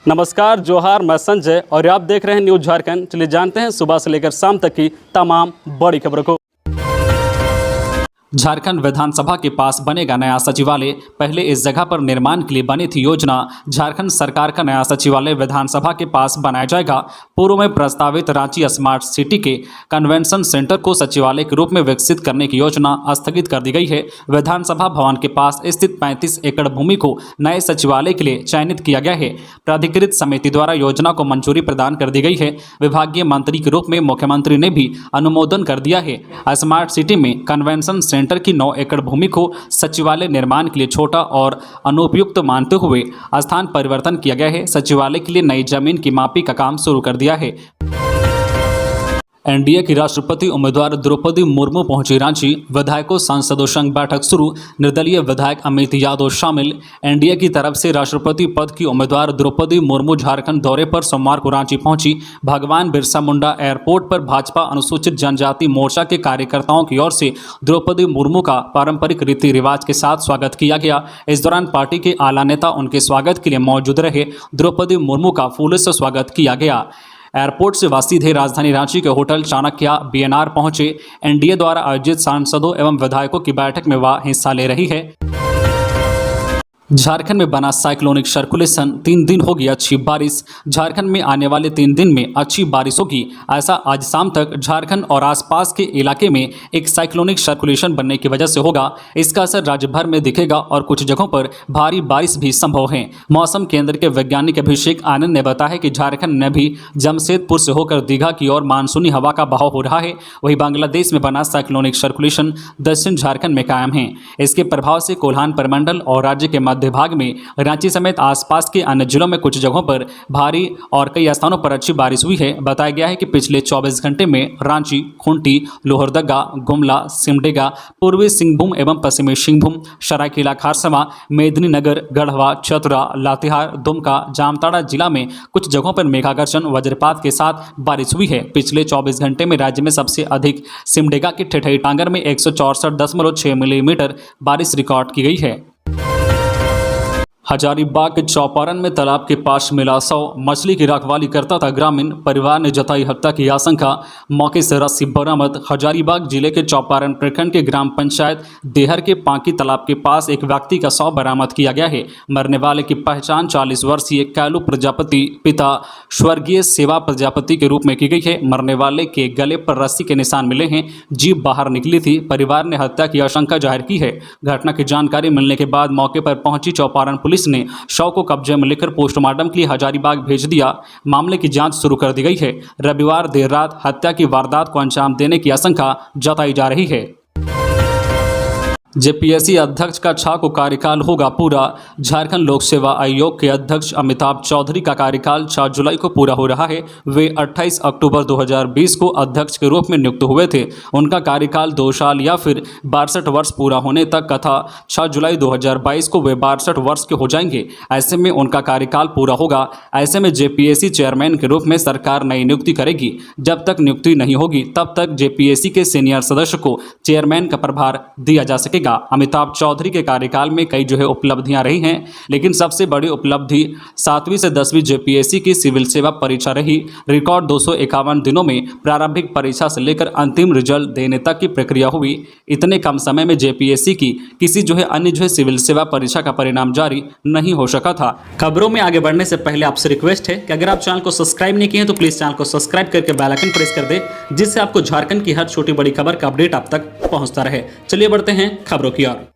नमस्कार, जोहार, मैं संजय और आप देख रहे हैं न्यूज झारखंड। चलिए जानते हैं सुबह से लेकर शाम तक की तमाम बड़ी खबरों को। झारखंड विधानसभा के पास बनेगा नया सचिवालय। पहले इस जगह पर निर्माण के लिए बनी थी योजना। झारखंड सरकार का नया सचिवालय विधानसभा के पास बनाया जाएगा। पूर्व में प्रस्तावित रांची स्मार्ट सिटी के कन्वेंशन सेंटर को सचिवालय के रूप में विकसित करने की योजना स्थगित कर दी गई है। विधानसभा भवन के पास स्थित 35 एकड़ भूमि को नए सचिवालय के लिए चयनित किया गया है। प्राधिकृत समिति द्वारा योजना को मंजूरी प्रदान कर दी गई है। विभागीय मंत्री के रूप में मुख्यमंत्री ने भी अनुमोदन कर दिया है। स्मार्ट सिटी में कन्वेंशन सेंटर की 9 एकड़ भूमि को सचिवालय निर्माण के लिए छोटा और अनुपयुक्त मानते हुए स्थान परिवर्तन किया गया है। सचिवालय के लिए नई जमीन की मापी का काम शुरू कर दिया है। एनडीए की राष्ट्रपति उम्मीदवार द्रौपदी मुर्मू पहुंची रांची। विधायकों सांसदों संग बैठक शुरू। निर्दलीय विधायक अमित यादव शामिल। एनडीए की तरफ से राष्ट्रपति पद की उम्मीदवार द्रौपदी मुर्मू झारखंड दौरे पर सोमवार को रांची पहुंची। भगवान बिरसा मुंडा एयरपोर्ट पर भाजपा अनुसूचित जनजाति मोर्चा के कार्यकर्ताओं की ओर से द्रौपदी मुर्मू का पारंपरिक रीति रिवाज के साथ स्वागत किया गया। इस दौरान पार्टी के आला नेता उनके स्वागत के लिए मौजूद रहे। द्रौपदी मुर्मू का फूलों से स्वागत किया गया। एयरपोर्ट से वह सीधे राजधानी रांची के होटल चाणक्य बीएनआर पहुंचे। एनडीए द्वारा आयोजित सांसदों एवं विधायकों की बैठक में वह हिस्सा ले रही है। झारखंड में बना साइक्लोनिक सर्कुलेशन, 3 दिन होगी अच्छी बारिश। झारखंड में आने वाले 3 दिन में अच्छी बारिश होगी, ऐसा आज शाम तक झारखंड और आसपास के इलाके में एक साइक्लोनिक सर्कुलेशन बनने की वजह से होगा। इसका असर राज्य भर में दिखेगा और कुछ जगहों पर भारी बारिश भी संभव है। मौसम केंद्र के वैज्ञानिक अभिषेक आनंद ने बताया कि झारखंड में भी जमशेदपुर से होकर दीघा की ओर मानसूनी हवा का बहाव हो रहा है। वहीं बांग्लादेश में बना साइक्लोनिक सर्कुलेशन दक्षिण झारखंड में कायम है। इसके प्रभाव से कोल्हान प्रमंडल और राज्य के मध्य भाग में रांची समेत आसपास के अन्य जिलों में कुछ जगहों पर भारी और कई स्थानों पर अच्छी बारिश हुई है। बताया गया है कि पिछले 24 घंटे में रांची, खूंटी, लोहरदगा, गुमला, सिमडेगा, पूर्वी सिंहभूम एवं पश्चिमी सिंहभूम, सरायकेला खरसावां, मेदिनीनगर, गढ़वा, चतरा, लातेहार, दुमका, जामताड़ा जिला में कुछ जगहों पर मेघागर्जन वज्रपात के साथ बारिश हुई है। पिछले 24 घंटे में राज्य में सबसे अधिक सिमडेगा के ठेठई टांगर में 164.6 मिलीमीटर बारिश रिकॉर्ड की गई है। हजारीबाग के चौपारण में तालाब के पास मिला शव। मछली की रखवाली करता था ग्रामीण। परिवार ने जताई हत्या की आशंका। मौके से रस्सी बरामद। हजारीबाग जिले के चौपारण प्रखंड के ग्राम पंचायत देहर के पांकी तालाब के पास एक व्यक्ति का शव बरामद किया गया है। मरने वाले की पहचान 40 वर्षीय कैलू प्रजापति पिता स्वर्गीय सेवा प्रजापति के रूप में की गई है। मरने वाले के गले पर रस्सी के निशान मिले हैं। जीभ बाहर निकली थी। परिवार ने हत्या की आशंका जाहिर की है। घटना की जानकारी मिलने के बाद मौके पर पहुंची चौपारण पुलिस ने शव को कब्जे में लेकर पोस्टमार्टम के लिए हजारीबाग भेज दिया। मामले की जांच शुरू कर दी गई है। रविवार देर रात हत्या की वारदात को अंजाम देने की आशंका जताई जा रही है। जेपीएससी अध्यक्ष का 6 को कार्यकाल होगा पूरा। झारखंड लोक सेवा आयोग के अध्यक्ष अमिताभ चौधरी का कार्यकाल 6 जुलाई को पूरा हो रहा है। वे 28 अक्टूबर 2020 को अध्यक्ष के रूप में नियुक्त हुए थे। उनका कार्यकाल 2 साल या फिर 62 वर्ष पूरा होने तक का था। 6 जुलाई 2022 को वे 62 वर्ष के हो जाएंगे। ऐसे में उनका कार्यकाल पूरा होगा। ऐसे में जेपीएससी चेयरमैन के रूप में सरकार नई नियुक्ति करेगी। जब तक नियुक्ति नहीं होगी तब तक जेपीएससी के सीनियर सदस्य को चेयरमैन का प्रभार दिया जा सकेगा। अमिताभ चौधरी के कार्यकाल में कई उपलब्धियां रही हैं, लेकिन सबसे बड़ी उपलब्धि 7वीं से 10वीं जेपीएससी की सिविल सेवा परीक्षा रही। रिकॉर्ड 251 दिनों में प्रारंभिक परीक्षा से लेकर अंतिम रिजल्ट देने तक की प्रक्रिया हुई। इतने कम समय में जेपीएससी की किसी अन्य सिविल सेवा परीक्षा का परिणाम जारी नहीं हो सका था। खबरों में आगे बढ़ने से पहले आपसे रिक्वेस्ट है कि अगर आप चैनल को सब्सक्राइब नहीं किए हैं तो प्लीज चैनल को सब्सक्राइब करके बेल आइकन प्रेस कर दे, जिससे आपको झारखंड की हर छोटी बड़ी खबर का अपडेट आप तक पहुंचता रहे। चलिए बढ़ते हैं खबरों की ओर।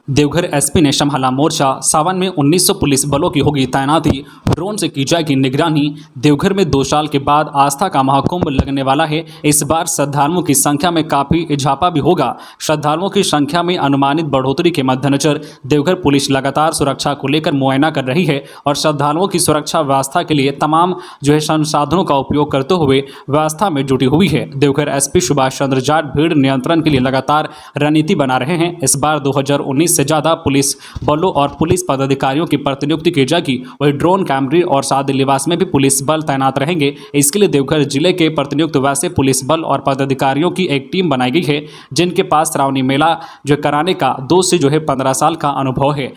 देवघर एसपी ने संभाला मोर्चा। सावन में 1900 पुलिस बलों की होगी तैनाती। ड्रोन से की जाएगी निगरानी। देवघर में 2 साल के बाद आस्था का महाकुंभ लगने वाला है। इस बार श्रद्धालुओं की संख्या में काफी इजाफा भी होगा। श्रद्धालुओं की संख्या में अनुमानित बढ़ोतरी के मद्देनजर देवघर पुलिस लगातार सुरक्षा को लेकर मुआयना कर रही है और श्रद्धालुओं की सुरक्षा व्यवस्था के लिए तमाम संसाधनों का उपयोग करते हुए व्यवस्था में जुटी हुई है। देवघर एसपी सुभाष चंद्र जाट भीड़ नियंत्रण के लिए लगातार रणनीति बना रहे हैं। इस बार 2019 से ज़्यादा पुलिस बलों और पुलिस पदाधिकारियों की प्रतिनियुक्ति की जाएगी। वही ड्रोन, कैमरे और सादे लिबास में भी पुलिस बल तैनात रहेंगे। इसके लिए देवघर जिले के प्रतिनियुक्त वैसे पुलिस बल और पदाधिकारियों की एक टीम बनाई गई है, जिनके पास श्रावणी मेला कराने का 2 से 15 साल का अनुभव है।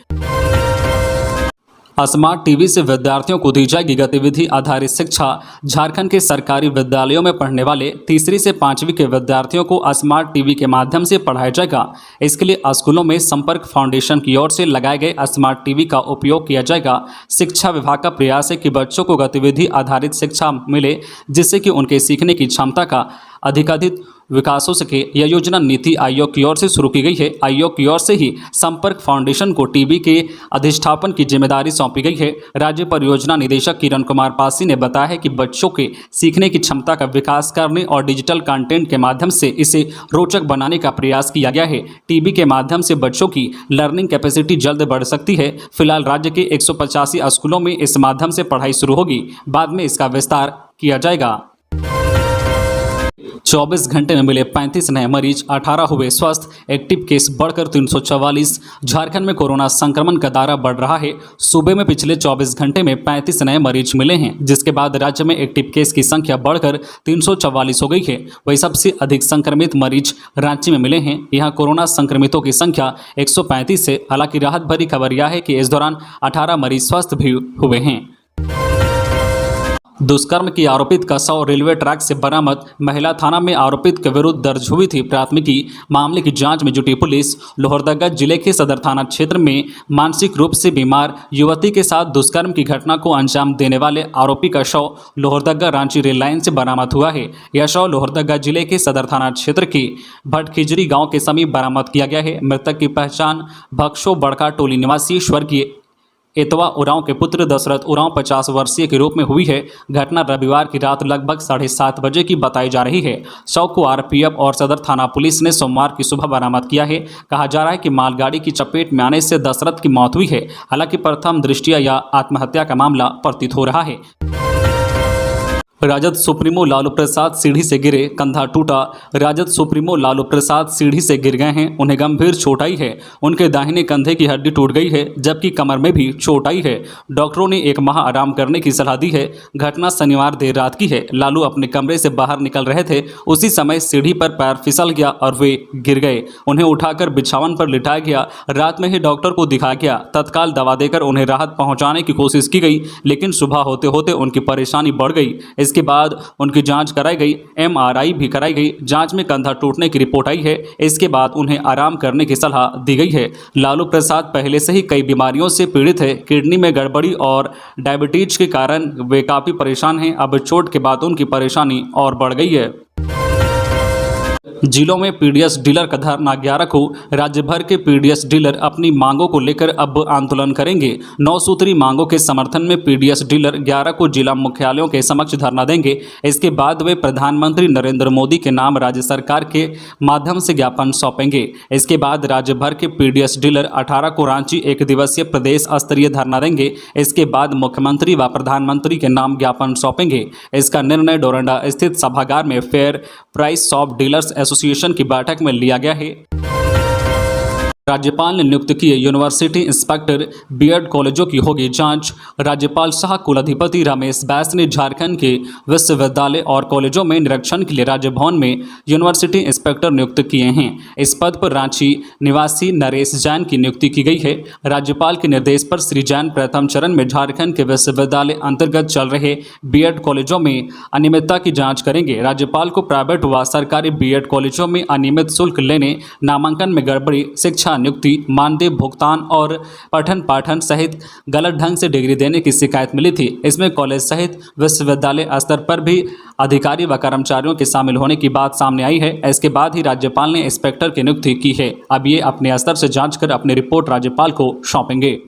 स्मार्ट टीवी से विद्यार्थियों को दी जाएगी गतिविधि आधारित शिक्षा। झारखंड के सरकारी विद्यालयों में पढ़ने वाले तीसरी से पांचवी के विद्यार्थियों को स्मार्ट टीवी के माध्यम से पढ़ाया जाएगा। इसके लिए स्कूलों में संपर्क फाउंडेशन की ओर से लगाए गए स्मार्ट टीवी का उपयोग किया जाएगा। शिक्षा विभाग का प्रयास है कि बच्चों को गतिविधि आधारित शिक्षा मिले, जिससे कि उनके सीखने की क्षमता का अधिकाधिक विकास हो सके। यह योजना नीति आयोग की ओर से शुरू की गई है। आयोग की ओर से ही संपर्क फाउंडेशन को टीवी के अधिष्ठापन की जिम्मेदारी सौंपी गई है। राज्य परियोजना निदेशक किरण कुमार पासी ने बताया है कि बच्चों के सीखने की क्षमता का विकास करने और डिजिटल कंटेंट के माध्यम से इसे रोचक बनाने का प्रयास किया गया है। टीवी के माध्यम से बच्चों की लर्निंग कैपेसिटी जल्द बढ़ सकती है। फिलहाल राज्य के 185 स्कूलों में इस माध्यम से पढ़ाई शुरू होगी, बाद में इसका विस्तार किया जाएगा। 24 घंटे में मिले 35 नए मरीज, 18 हुए स्वस्थ। एक्टिव केस बढ़कर 344। झारखंड में कोरोना संक्रमण का दायरा बढ़ रहा है। सूबे में पिछले 24 घंटे में 35 नए मरीज मिले हैं, जिसके बाद राज्य में एक्टिव केस की संख्या बढ़कर 344 हो गई है। वही सबसे अधिक संक्रमित मरीज रांची में मिले हैं। यहाँ कोरोना संक्रमितों की संख्या 135 है। हालांकि राहत भरी खबर यह है कि इस दौरान 18 मरीज स्वस्थ भी हुए हैं। दुष्कर्म की आरोपित का शव रेलवे ट्रैक से बरामद। महिला थाना में आरोपित के विरुद्ध दर्ज हुई थी प्राथमिकी। मामले की जांच में जुटी पुलिस। लोहरदगा जिले के सदर थाना क्षेत्र में मानसिक रूप से बीमार युवती के साथ दुष्कर्म की घटना को अंजाम देने वाले आरोपी का शव लोहरदगा रांची रेल लाइन से बरामद हुआ है। यह शव लोहरदगा जिले के सदर थाना क्षेत्र के भटखिजरी गाँव के समीप बरामद किया गया है। मृतक की पहचान भक्सो बड़का टोली निवासी स्वर्गीय एतवा उरांव के पुत्र दशरथ उरांव 50 वर्षीय के रूप में हुई है। घटना रविवार की रात लगभग 7:30 बजे की बताई जा रही है। शव को आरपीएफ और सदर थाना पुलिस ने सोमवार की सुबह बरामद किया है। कहा जा रहा है कि मालगाड़ी की चपेट में आने से दशरथ की मौत हुई है। हालांकि प्रथम दृष्टया यह आत्महत्या का मामला प्रतीत हो रहा है। राजद सुप्रीमो लालू प्रसाद सीढ़ी से गिरे, कंधा टूटा। राजद सुप्रीमो लालू प्रसाद सीढ़ी से गिर गए हैं। उन्हें गंभीर चोट आई है। उनके दाहिने कंधे की हड्डी टूट गई है, जबकि कमर में भी चोट आई है। डॉक्टरों ने 1 माह आराम करने की सलाह दी है। घटना शनिवार देर रात की है। लालू अपने कमरे से बाहर निकल रहे थे। उसी समय सीढ़ी पर पैर फिसल गया और वे गिर गए। उन्हें उठाकर बिछावन पर लिटाया गया। रात में ही डॉक्टर को दिखाया गया। तत्काल दवा देकर उन्हें राहत पहुँचाने की कोशिश की गई, लेकिन सुबह होते होते उनकी परेशानी बढ़ गई। इसके बाद उनकी जांच कराई गई, एमआरआई भी कराई गई। जांच में कंधा टूटने की रिपोर्ट आई है। इसके बाद उन्हें आराम करने की सलाह दी गई है। लालू प्रसाद पहले से ही कई बीमारियों से पीड़ित है। किडनी में गड़बड़ी और डायबिटीज के कारण वे काफ़ी परेशान हैं। अब चोट के बाद उनकी परेशानी और बढ़ गई है। जिलों में पीडीएस डीलर का धरना 11 को। राज्य भर के पीडीएस डीलर अपनी मांगों को लेकर अब आंदोलन करेंगे। 9 सूत्री मांगों के समर्थन में पीडीएस डीलर 11 को जिला मुख्यालयों के समक्ष धरना देंगे। इसके बाद वे प्रधानमंत्री नरेंद्र मोदी के नाम राज्य सरकार के माध्यम से ज्ञापन सौंपेंगे। इसके बाद राज्य भर के पीडीएस डीलर 18 को रांची 1 दिवसीय प्रदेश स्तरीय धरना देंगे। इसके बाद मुख्यमंत्री व प्रधानमंत्री के नाम ज्ञापन सौंपेंगे। इसका निर्णय डोरंडा स्थित सभागार में fair price of dealers association की बैठक में लिया गया है। राज्यपाल ने नियुक्त किए यूनिवर्सिटी इंस्पेक्टर, बीएड कॉलेजों की होगी जांच। राज्यपाल सह कुलाधिपति रमेश बैस ने झारखंड के विश्वविद्यालय और कॉलेजों में निरीक्षण के लिए राजभवन में यूनिवर्सिटी इंस्पेक्टर नियुक्त किए हैं। इस पद पर रांची निवासी नरेश जैन की नियुक्ति की गई है। राज्यपाल के निर्देश पर श्री जैन प्रथम चरण में झारखंड के विश्वविद्यालय अंतर्गत चल रहे बीएड कॉलेजों में अनियमितता की जाँच करेंगे। राज्यपाल को प्राइवेट व सरकारी बीएड कॉलेजों में अनियमित शुल्क लेने, नामांकन में गड़बड़ी, शिक्षा नियुक्ति, मानदेय भुगतान और पठन पाठन सहित गलत ढंग से डिग्री देने की शिकायत मिली थी। इसमें कॉलेज सहित विश्वविद्यालय स्तर पर भी अधिकारी व कर्मचारियों के शामिल होने की बात सामने आई है। इसके बाद ही राज्यपाल ने इंस्पेक्टर की नियुक्ति की है। अब ये अपने स्तर से जांच कर अपनी रिपोर्ट राज्यपाल को सौंपेंगे।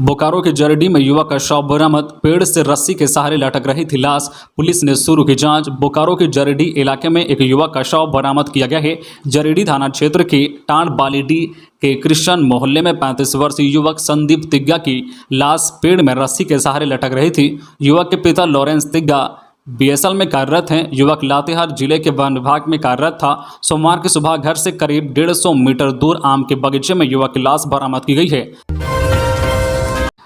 बोकारो के जरडी में युवक का शव बरामद। पेड़ से रस्सी के सहारे लटक रही थी लाश। पुलिस ने शुरू की जांच। बोकारो के जरडी इलाके में एक युवक का शव बरामद किया गया है। जरडी थाना क्षेत्र के टांड बालीडी के कृष्ण मोहल्ले में 35 वर्षीय युवक संदीप तिग्गा की लाश पेड़ में रस्सी के सहारे लटक रही थी। युवक के पिता लॉरेंस तिग्गा बीएसएल में कार्यरत हैं। युवक लातेहार जिले के वन विभाग में कार्यरत था। सोमवार की सुबह घर से करीब 150 मीटर दूर आम के बगीचे में युवक की लाश बरामद की गई है।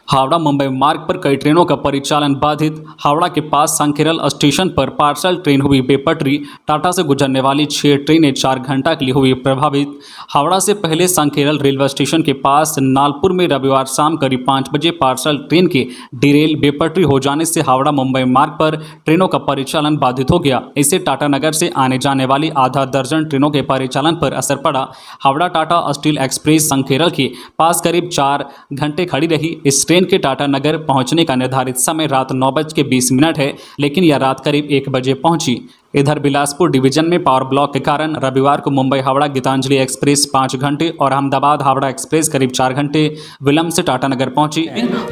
हावड़ा मुंबई मार्ग पर कई ट्रेनों का परिचालन बाधित। हावड़ा के पास सांखेरल स्टेशन पर पार्सल ट्रेन हुई बेपटरी। टाटा से गुजरने वाली 6 ट्रेनें 4 घंटा के लिए हुई प्रभावित। हावड़ा से पहले सांखेरल रेलवे स्टेशन के पास नालपुर में रविवार शाम करीब 5 बजे पार्सल ट्रेन के डिरेल बेपटरी हो जाने से हावड़ा मुंबई मार्ग पर ट्रेनों का परिचालन बाधित हो गया। इससे टाटानगर से आने जाने वाली आधा दर्जन ट्रेनों के परिचालन पर असर पड़ा। हावड़ा टाटा स्टील एक्सप्रेस सांखेरल के पास करीब 4 घंटे खड़ी रही। इस ट्रेन के टाटानगर पहुंचने का निर्धारित समय रात 9:20 है, लेकिन यह रात करीब 1 बजे पहुंची। इधर बिलासपुर डिवीजन में पावर ब्लॉक के कारण रविवार को मुंबई हावड़ा गीतांजलि एक्सप्रेस 5 घंटे और अहमदाबाद हावड़ा एक्सप्रेस करीब 4 घंटे विलंब से टाटानगर पहुंची।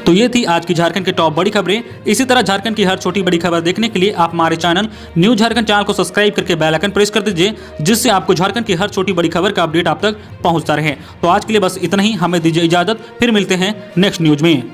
तो ये थी आज की झारखंड की टॉप बड़ी खबरें। इसी तरह झारखंड की हर छोटी बड़ी खबर देखने के लिए आप हमारे चैनल न्यूज झारखंड चैनल को सब्सक्राइब करके बेल आइकन प्रेस कर दीजिए, जिससे आपको झारखंड की हर छोटी बड़ी खबर का अपडेट आप तक पहुंचता रहे। तो आज के लिए बस इतना ही, हमें दीजिए इजाजत, फिर मिलते हैं नेक्स्ट न्यूज में।